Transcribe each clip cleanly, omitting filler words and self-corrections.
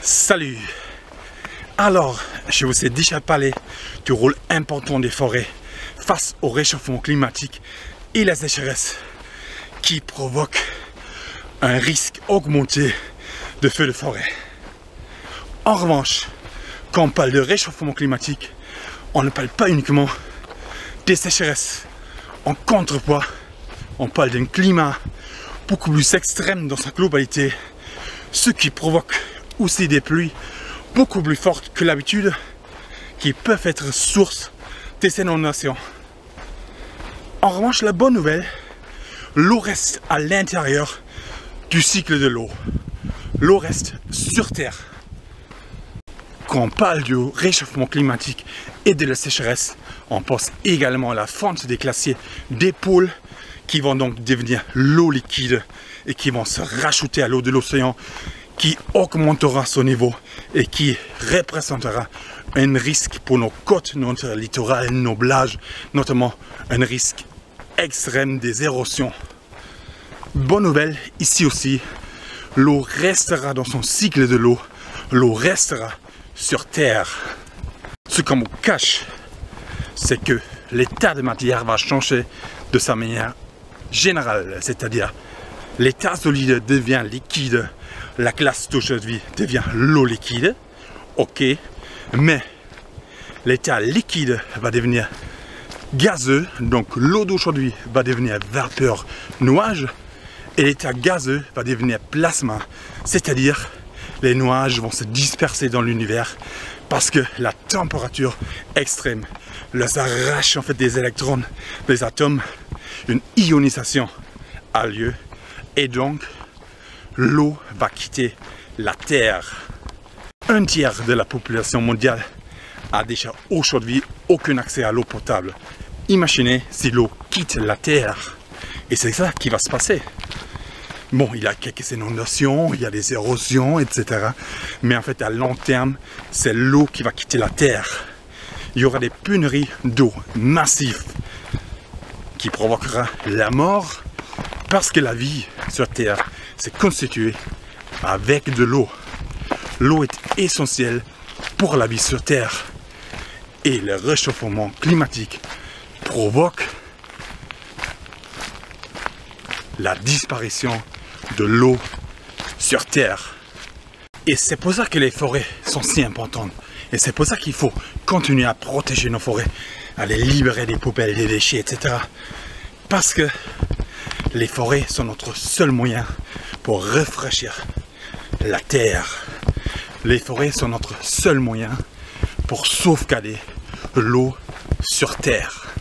Salut! Alors, je vous ai déjà parlé du rôle important des forêts face au réchauffement climatique et la sécheresse qui provoque un risque augmenté de feux de forêt. En revanche, quand on parle de réchauffement climatique, on ne parle pas uniquement des sécheresses. En contrepoids, on parle d'un climat beaucoup plus extrême dans sa globalité, ce qui provoque aussi des pluies beaucoup plus fortes que l'habitude qui peuvent être source des inondations. En revanche, la bonne nouvelle, l'eau reste à l'intérieur du cycle de l'eau. L'eau reste sur Terre. Quand on parle du réchauffement climatique et de la sécheresse, on pense également à la fonte des glaciers, des pôles qui vont donc devenir l'eau liquide et qui vont se rajouter à l'eau de l'océan, qui augmentera son niveau et qui représentera un risque pour nos côtes, notre littoral et nos plages, notamment un risque extrême des érosions. Bonne nouvelle, ici aussi, l'eau restera dans son cycle de l'eau restera sur Terre. Ce qu'on nous cache, c'est que l'état de matière va changer de sa manière générale, c'est-à-dire l'état solide devient liquide, la glace d'aujourd'hui devient l'eau liquide, ok, mais l'état liquide va devenir gazeux, donc l'eau d'aujourd'hui va devenir vapeur, nuage, et l'état gazeux va devenir plasma, c'est-à-dire les nuages vont se disperser dans l'univers parce que la température extrême leur arrache en fait des électrons, des atomes, une ionisation a lieu et donc l'eau va quitter la Terre. Un tiers de la population mondiale a déjà aujourd'hui aucun accès à l'eau potable. Imaginez si l'eau quitte la Terre. Et c'est ça qui va se passer. Bon, il y a quelques inondations, il y a des érosions, etc. Mais en fait, à long terme, c'est l'eau qui va quitter la Terre. Il y aura des pénuries d'eau massives qui provoquera la mort parce que la vie sur Terre s'est constituée avec de l'eau. L'eau est essentielle pour la vie sur Terre. Et le réchauffement climatique provoque la disparition de l'eau sur Terre. Et c'est pour ça que les forêts sont si importantes. Et c'est pour ça qu'il faut continuer à protéger nos forêts, à les libérer des poubelles, des déchets, etc. Parce que les forêts sont notre seul moyen pour rafraîchir la Terre. Les forêts sont notre seul moyen pour sauvegarder l'eau sur Terre.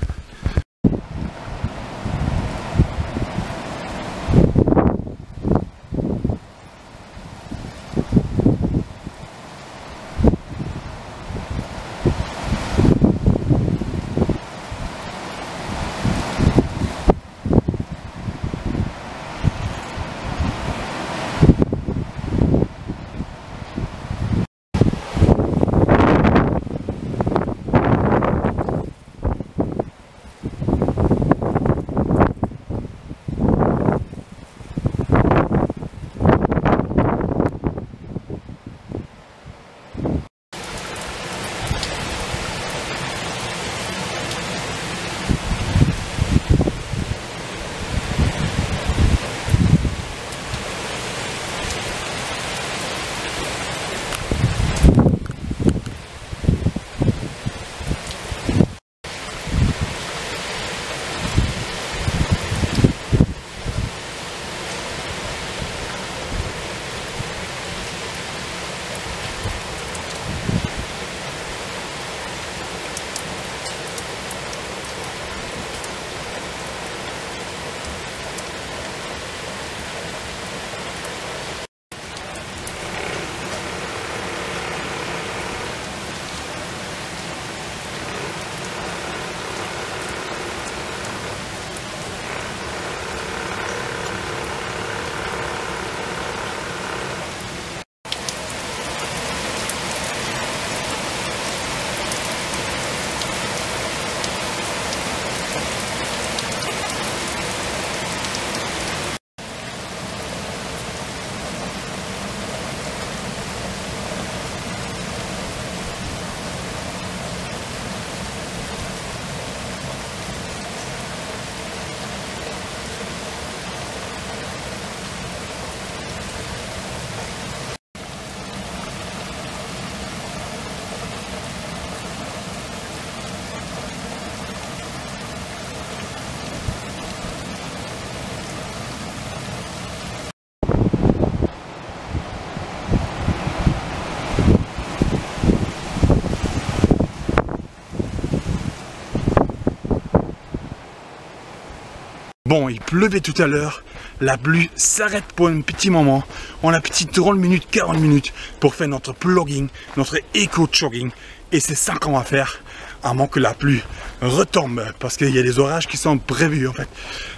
Bon, il pleuvait tout à l'heure. La pluie s'arrête pour un petit moment. On a petit 30 minutes, 40 minutes pour faire notre plugging, notre éco-jogging. Et c'est ça qu'on va faire, à moins que la pluie retombe. Parce qu'il y a des orages qui sont prévus en fait.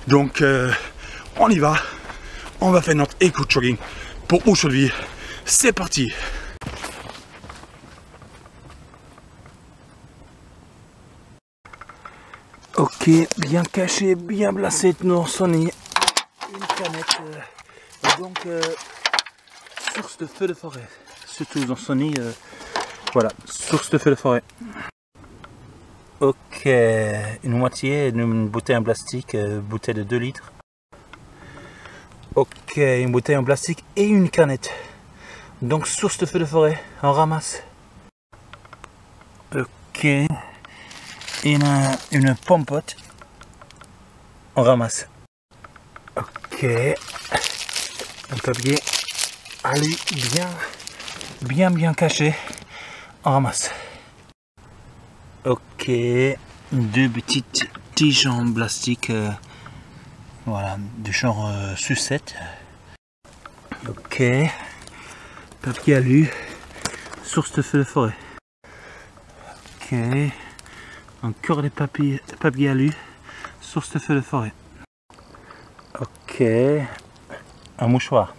Donc, on y va. On va faire notre éco-jogging pour aujourd'hui. C'est parti! Ok, bien caché, bien placé dans Sony. Une canette. Donc, source de feu de forêt. Surtout dans Sony, voilà, source de feu de forêt. Ok, une moitié d'une bouteille en plastique, bouteille de 2 litres. Ok, une bouteille en plastique et une canette. Donc, source de feu de forêt, on ramasse. Ok. Et une pompote, on ramasse. Ok, un papier alu bien caché, on ramasse. Ok, 2 petites tiges en plastique, voilà, du genre sucette. Ok, papier alu, source de feu de forêt. Ok. Encore des papiers alu, source de feu de forêt. Ok, un mouchoir.